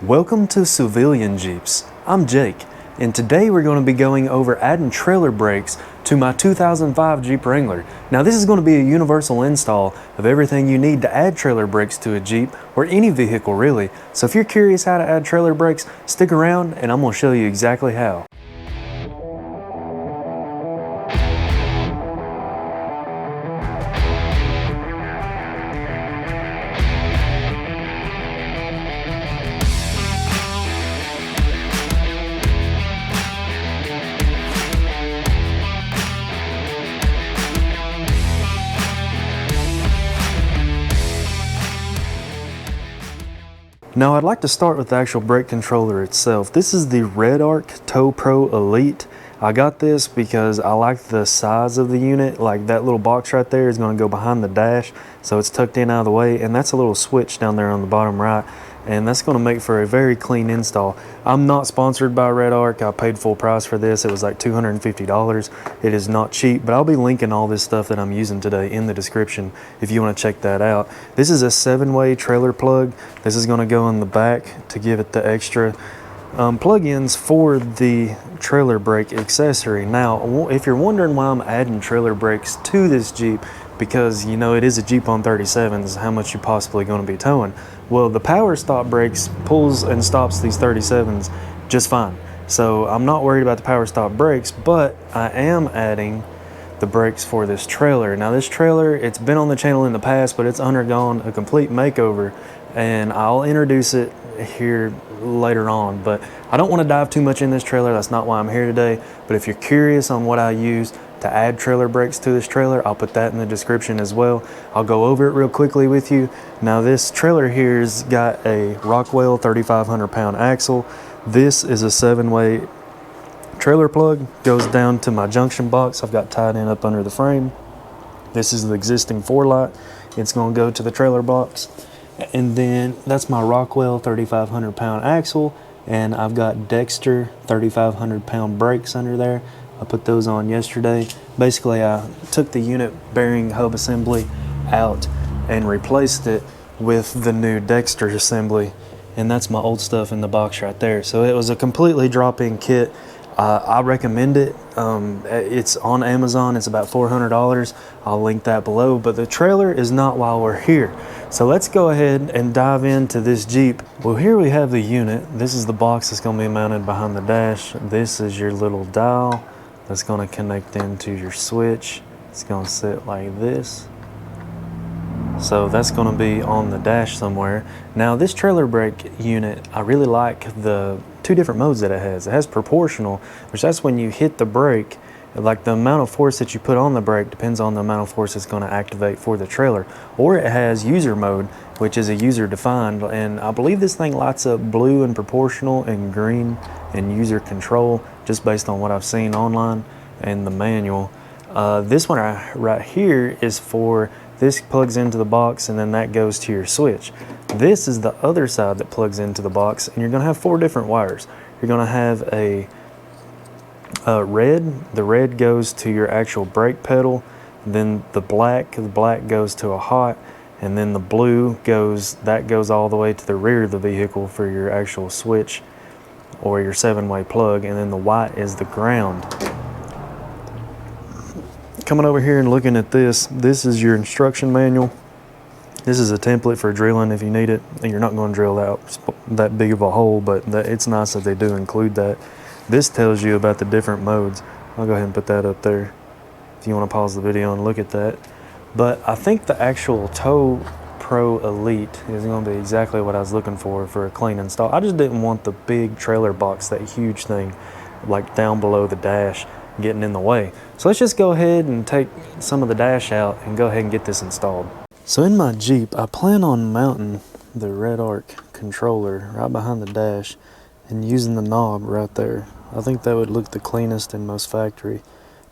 Welcome to Civilian Jeeps. I'm Jake, and today we're going to be going over adding trailer brakes to my 2005 Jeep Wrangler. Now this is going to be a universal install of everything you need to add trailer brakes to a Jeep or any vehicle really. So if you're curious how to add trailer brakes, stick around and I'm going to show you exactly how. Now I'd like to start with the actual brake controller itself. This is the REDARC TowPro Elite. I got this because I like the size of the unit. Like that little box right there is going to go behind the dash, so it's tucked in out of the way, and that's a little switch down there on the bottom right, and that's going to make for a very clean install. I'm not sponsored by REDARC. I paid full price for this. It was like $250. It is not cheap, but I'll be linking all this stuff that I'm using today in the description if you want to check that out. This is a 7-way trailer plug. This is going to go in the back to give it the extra plug-ins for the trailer brake accessory. Now, if you're wondering why I'm adding trailer brakes to this Jeep, because you know it is a Jeep on 37s, how much you possibly going to be towing. Well, the power stop brakes pulls and stops these 37s just fine. So I'm not worried about the power stop brakes, but I am adding the brakes for this trailer. Now this trailer, it's been on the channel in the past, but it's undergone a complete makeover, and I'll introduce it here later on, but I don't want to dive too much in this trailer. That's not why I'm here today. But if you're curious on what I use to add trailer brakes to this trailer, I'll put that in the description as well. I'll go over it real quickly with you. Now this trailer here's got a Rockwell 3,500 pound axle. This is a 7-way trailer plug, goes down to my junction box I've got tied in up under the frame. This is the existing 4-light. It's going to go to the trailer box. And then that's my Rockwell 3,500 pound axle, and I've got Dexter 3,500 pound brakes under there. I put those on yesterday. Basically, I took the unit bearing hub assembly out and replaced it with the new Dexter assembly, and that's my old stuff in the box right there. So it was a completely drop-in kit. I recommend it. It's on Amazon. It's about $400. I'll link that below, but the trailer is not while we're here. So let's go ahead and dive into this Jeep. Well, here we have the unit. This is the box that's going to be mounted behind the dash. This is your little dial that's going to connect into your switch. It's going to sit like this. So that's going to be on the dash somewhere. Now this trailer brake unit, I really like the 2 different modes that it has. It has proportional, which that's when you hit the brake, like the amount of force that you put on the brake depends on the amount of force it's going to activate for the trailer. Or it has user mode, which is a user defined, and I believe this thing lights up blue and proportional and green and user control, just based on what I've seen online and the manual. This one right here is for, this plugs into the box and then that goes to your switch. This is the other side that plugs into the box, and you're going to have 4 different wires. You're going to have a red. The red goes to your actual brake pedal. Then the black goes to a hot, and then the blue goes all the way to the rear of the vehicle for your actual switch or your 7-way plug, and then the white is the ground. Coming over here and looking at this is your instruction manual. This is a template for drilling if you need it, and you're not going to drill out that big of a hole, but it's nice that they do include that. This tells you about the different modes. I'll go ahead and put that up there if you want to pause the video and look at that. But I think the actual TowPro Elite is going to be exactly what I was looking for a clean install. I just didn't want the big trailer box, that huge thing, like down below the dash, getting in the way. So let's just go ahead and take some of the dash out and go ahead and get this installed. So in my Jeep, I plan on mounting the REDARC controller right behind the dash and using the knob right there. I think that would look the cleanest and most factory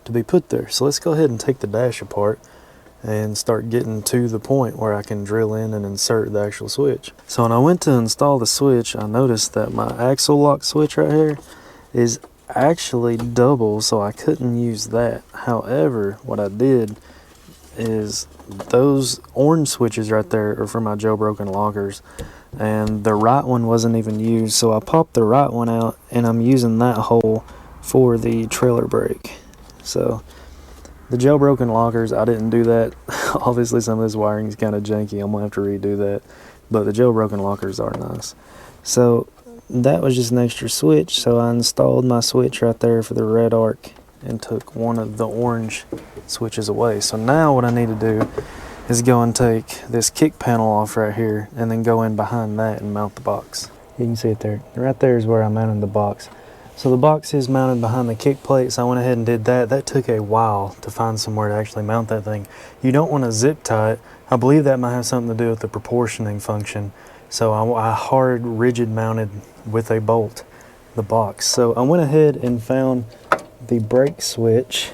to be put there. So let's go ahead and take the dash apart and start getting to the point where I can drill in and insert the actual switch. So when I went to install the switch, I noticed that my axle lock switch right here is actually double, so I couldn't use that. However, what I did is those orange switches right there are for my jailbroken lockers. and the right one wasn't even used, so I popped the right one out and I'm using that hole for the trailer brake. So the jailbroken lockers, I didn't do that. Obviously some of this wiring is kind of janky, I'm gonna have to redo that, but the jailbroken lockers are nice. So that was just an extra switch, so I installed my switch right there for the REDARC and took one of the orange switches away. So now what I need to do is go and take this kick panel off right here and then go in behind that and mount the box. You can see it there. Right there is where I mounted the box. So the box is mounted behind the kick plate, so I went ahead and did that. That took a while to find somewhere to actually mount that thing. You don't want to zip tie it. I believe that might have something to do with the proportioning function. So I hard rigid mounted with a bolt the box. So I went ahead and found the brake switch,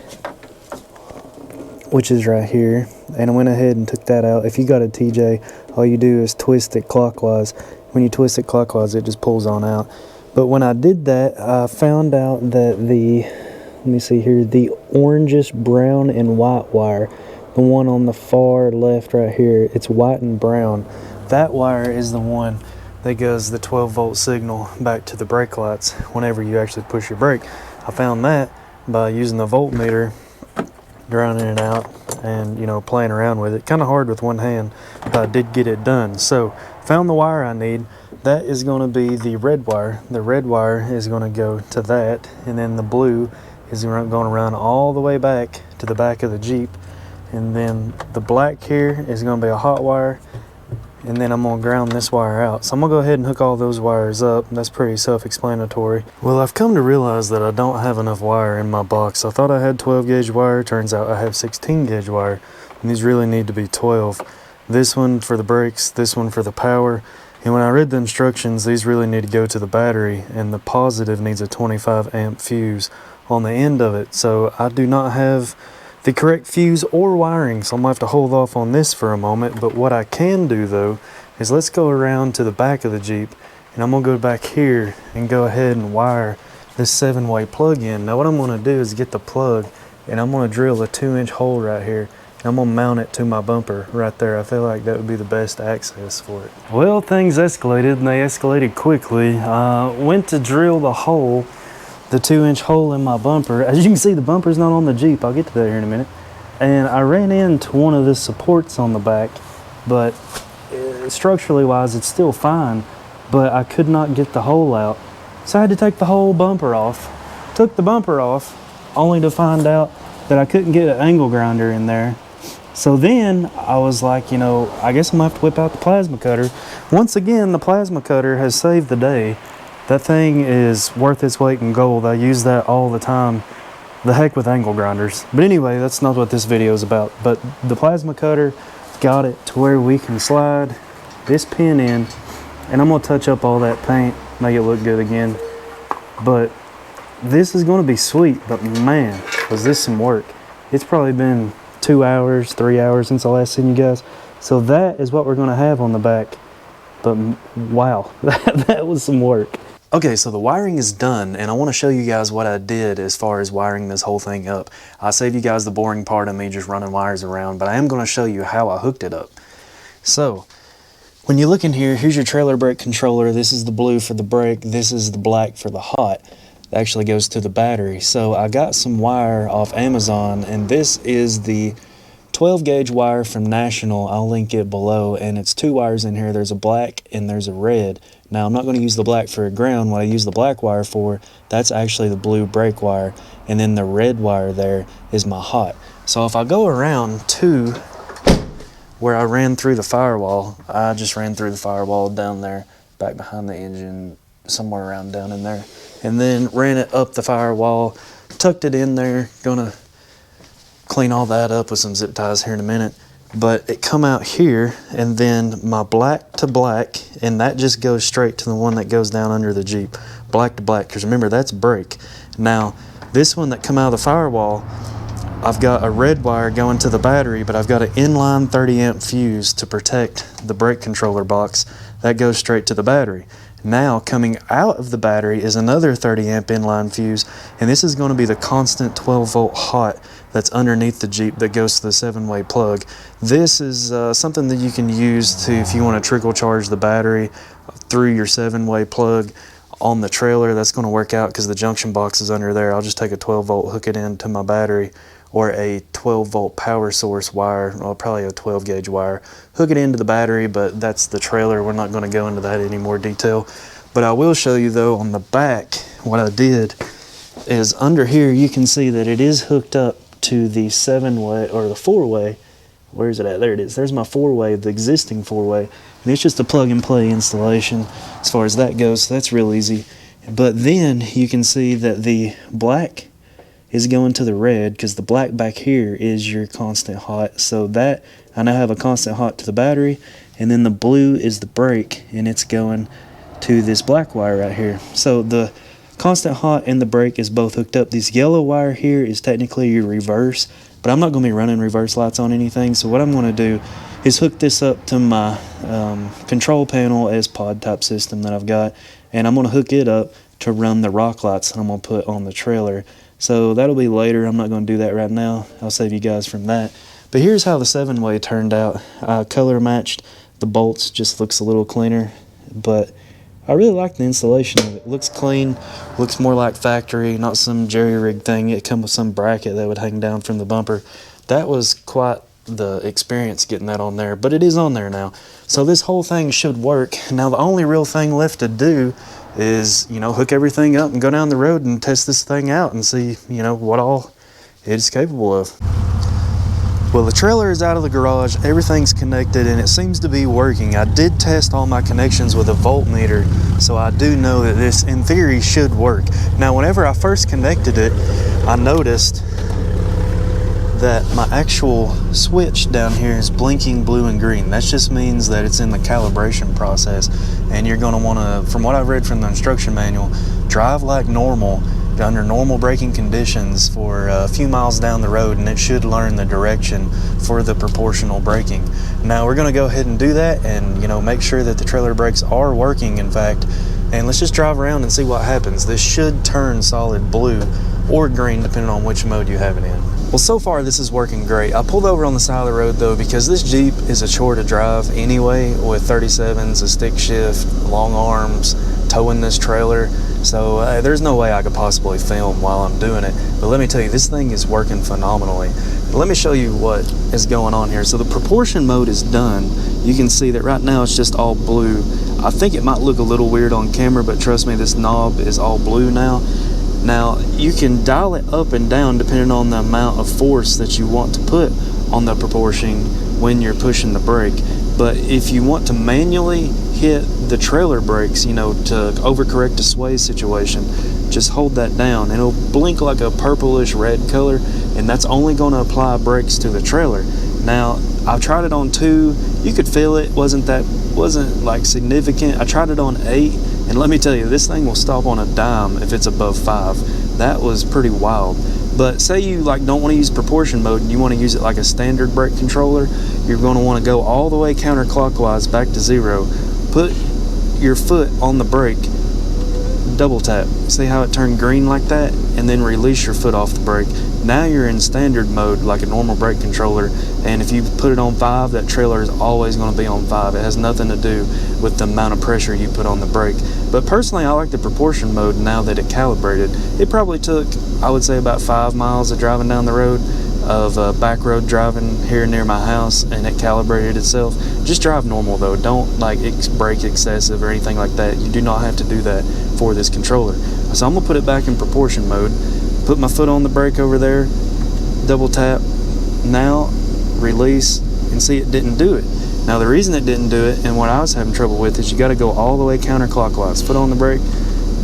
which is right here, and I went ahead and took that out. If you got a TJ, all you do is twist it clockwise. When you twist it clockwise, it just pulls on out. But when I did that, I found out that let me see here, the orangish brown and white wire, the one on the far left right here, it's white and brown. That wire is the one that goes the 12-volt signal back to the brake lights whenever you actually push your brake. I found that by using the voltmeter, drowning it out, and playing around with it. Kind of hard with one hand, but I did get it done. So found the wire I need. That is going to be the red wire. The red wire is going to go to that, and then the blue is going to run all the way back to the back of the Jeep, and then the black here is going to be a hot wire, and then I'm going to ground this wire out. So I'm going to go ahead and hook all those wires up. That's pretty self-explanatory. Well, I've come to realize that I don't have enough wire in my box. I thought I had 12 gauge wire. Turns out I have 16 gauge wire, and these really need to be 12. This one for the brakes, this one for the power. And when I read the instructions, these really need to go to the battery, and the positive needs a 25 amp fuse on the end of it. So I do not have the correct fuse or wiring, so I'm gonna have to hold off on this for a moment. But what I can do though is let's go around to the back of the Jeep, and I'm gonna go back here and go ahead and wire this 7-way plug in. Now what I'm gonna do is get the plug, and I'm gonna drill a 2-inch hole right here. I'm gonna mount it to my bumper right there. I feel like that would be the best access for it. Well, things escalated, and they escalated quickly. Went to drill the hole, the 2-inch hole in my bumper. As you can see, the bumper's not on the Jeep. I'll get to that here in a minute. And I ran into one of the supports on the back, but structurally wise, it's still fine, but I could not get the hole out. So I had to take the whole bumper off. Took the bumper off, only to find out that I couldn't get an angle grinder in there. So then I was like, I guess I'm gonna have to whip out the plasma cutter. Once again, the plasma cutter has saved the day. That thing is worth its weight in gold. I use that all the time. The heck with angle grinders. But anyway, that's not what this video is about. But the plasma cutter got it to where we can slide this pin in, and I'm gonna touch up all that paint, make it look good again. But this is gonna be sweet, but man, was this some work. It's probably been 2 hours, 3 hours since I last seen you guys. So that is what we're gonna have on the back. But wow, that was some work. Okay, so the wiring is done, and I wanna show you guys what I did as far as wiring this whole thing up. I'll save you guys the boring part of me just running wires around, but I am gonna show you how I hooked it up. So, when you look in here, here's your trailer brake controller. This is the blue for the brake. This is the black for the hot. It actually goes to the battery. So I got some wire off Amazon, and this is the 12 gauge wire from National. I'll link it below, and it's 2 wires in here. There's a black and there's a red. Now I'm not going to use the black for a ground. What I use the black wire for, that's actually the blue brake wire, and then the red wire there is my hot. So if I go around to where I ran through the firewall, I just ran through the firewall down there, back behind the engine, somewhere around down in there, and then ran it up the firewall, tucked it in there. Gonna clean all that up with some zip ties here in a minute, but it come out here, and then my black to black, and that just goes straight to the one that goes down under the Jeep, black to black, because remember, that's brake. Now this one that come out of the firewall, I've got a red wire going to the battery, but I've got an inline 30 amp fuse to protect the brake controller box that goes straight to the battery. Now coming out of the battery is another 30 amp inline fuse, and this is going to be the constant 12 volt hot that's underneath the Jeep that goes to the 7-way plug. This is something that you can use to, if you want to trickle charge the battery through your 7-way plug on the trailer. That's going to work out because the junction box is under there. I'll just take a 12 volt, hook it into my battery, or a 12 volt power source wire, or probably a 12 gauge wire, hook it into the battery, but that's the trailer. We're not going to go into that in any more detail. But I will show you though on the back, what I did is under here you can see that it is hooked up to the 7-way or the 4-way. Where is it at? There it is. There's my 4-way, the existing 4-way, and it's just a plug and play installation as far as that goes, so that's real easy. But then you can see that the black is going to the red because the black back here is your constant hot. So that I now have a constant hot to the battery, and then the blue is the brake, and it's going to this black wire right here. So the constant hot and the brake is both hooked up. This yellow wire here is technically your reverse, but I'm not going to be running reverse lights on anything. So what I'm going to do is hook this up to my control panel S pod type system that I've got, and I'm going to hook it up to run the rock lights that I'm going to put on the trailer. So that'll be later. I'm not going to do that right now. I'll save you guys from that. But here's how the 7-way turned out. Color matched the bolts, just looks a little cleaner, but I really like the installation of it. Looks clean, looks more like factory, not some jerry-rig thing. It come with some bracket that would hang down from the bumper. That was quite the experience getting that on there, but it is on there now. So this whole thing should work. Now the only real thing left to do is, you know, hook everything up and go down the road and test this thing out and see, you know, what all it is capable of. Well, the trailer is out of the garage, everything's connected, and it seems to be working. I did test all my connections with a voltmeter, so I do know that this, in theory, should work. Now, whenever I first connected it, I noticed that my actual switch down here is blinking blue and green. That just means that it's in the calibration process, and you're going to want to, from what I've read from the instruction manual, drive like normal under normal braking conditions for a few miles down the road, and it should learn the direction for the proportional braking. Now we're going to go ahead and do that, and you know, make sure that the trailer brakes are working, in fact, and let's just drive around and see what happens. This should turn solid blue or green depending on which mode you have it in. Well, so far this is working great. I pulled over on the side of the road though because this Jeep is a chore to drive anyway, with 37s, a stick shift, long arms, towing this trailer. So there's no way I could possibly film while I'm doing it. But let me tell you, this thing is working phenomenally. Let me show you what is going on here. So the proportion mode is done. You can see that right now it's just all blue. I think it might look a little weird on camera, but trust me, this knob is all blue now. Now you can dial it up and down depending on the amount of force that you want to put on the proportion when you're pushing the brake. But if you want to manually hit the trailer brakes, you know, to overcorrect a sway situation, just hold that down and it'll blink like a purplish red color, and that's only going to apply brakes to the trailer. Now I've tried it on 2, you could feel it, wasn't like significant. I tried it on 8, and let me tell you, this thing will stop on a dime if it's above 5. That was pretty wild. But say you like don't want to use proportion mode and you want to use it like a standard brake controller, you're going to want to go all the way counterclockwise back to 0. Put your foot on the brake, double tap. See how it turned green like that? And then release your foot off the brake. Now you're in standard mode like a normal brake controller, and if you put it on 5, that trailer is always going to be on 5. It has nothing to do with the amount of pressure you put on the brake. But personally, I like the proportion mode now that it calibrated. It probably took, I would say, about 5 miles of driving down the road, of back road driving here near my house, and it calibrated itself. Just drive normal though. Don't like brake excessive or anything like that. You do not have to do that for this controller. So I'm gonna put it back in proportion mode, put my foot on the brake over there, double tap, now release, and see it didn't do it. Now the reason it didn't do it, and what I was having trouble with, is you got to go all the way counterclockwise. Foot on the brake,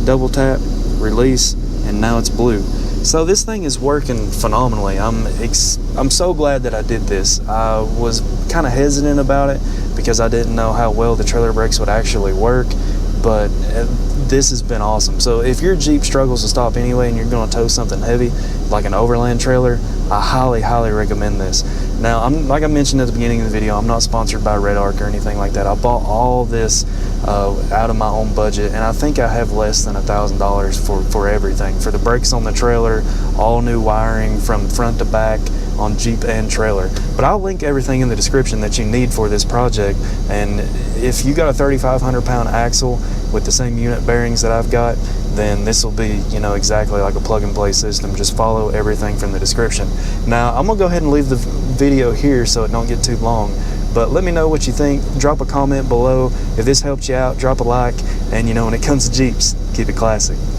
double tap, release, and now it's blue. So this thing is working phenomenally. I'm so glad that I did this. I was kind of hesitant about it because I didn't know how well the trailer brakes would actually work, but this has been awesome. So if your Jeep struggles to stop anyway and you're going to tow something heavy like an Overland trailer, I highly recommend this. Now, like I mentioned at the beginning of the video, I'm not sponsored by REDARC or anything like that. I bought all this out of my own budget, and I think I have less than $1,000 for everything, for the brakes on the trailer, all new wiring from front to back on Jeep and trailer. But I'll link everything in the description that you need for this project. And if you got a 3,500 pound axle with the same unit bearings that I've got, then this will be, you know, exactly like a plug and play system. Just follow everything from the description. Now, I'm gonna go ahead and leave the video here so it don't get too long, but let me know what you think. Drop a comment below. If this helped you out, drop a like, and you know, when it comes to Jeeps, keep it classic.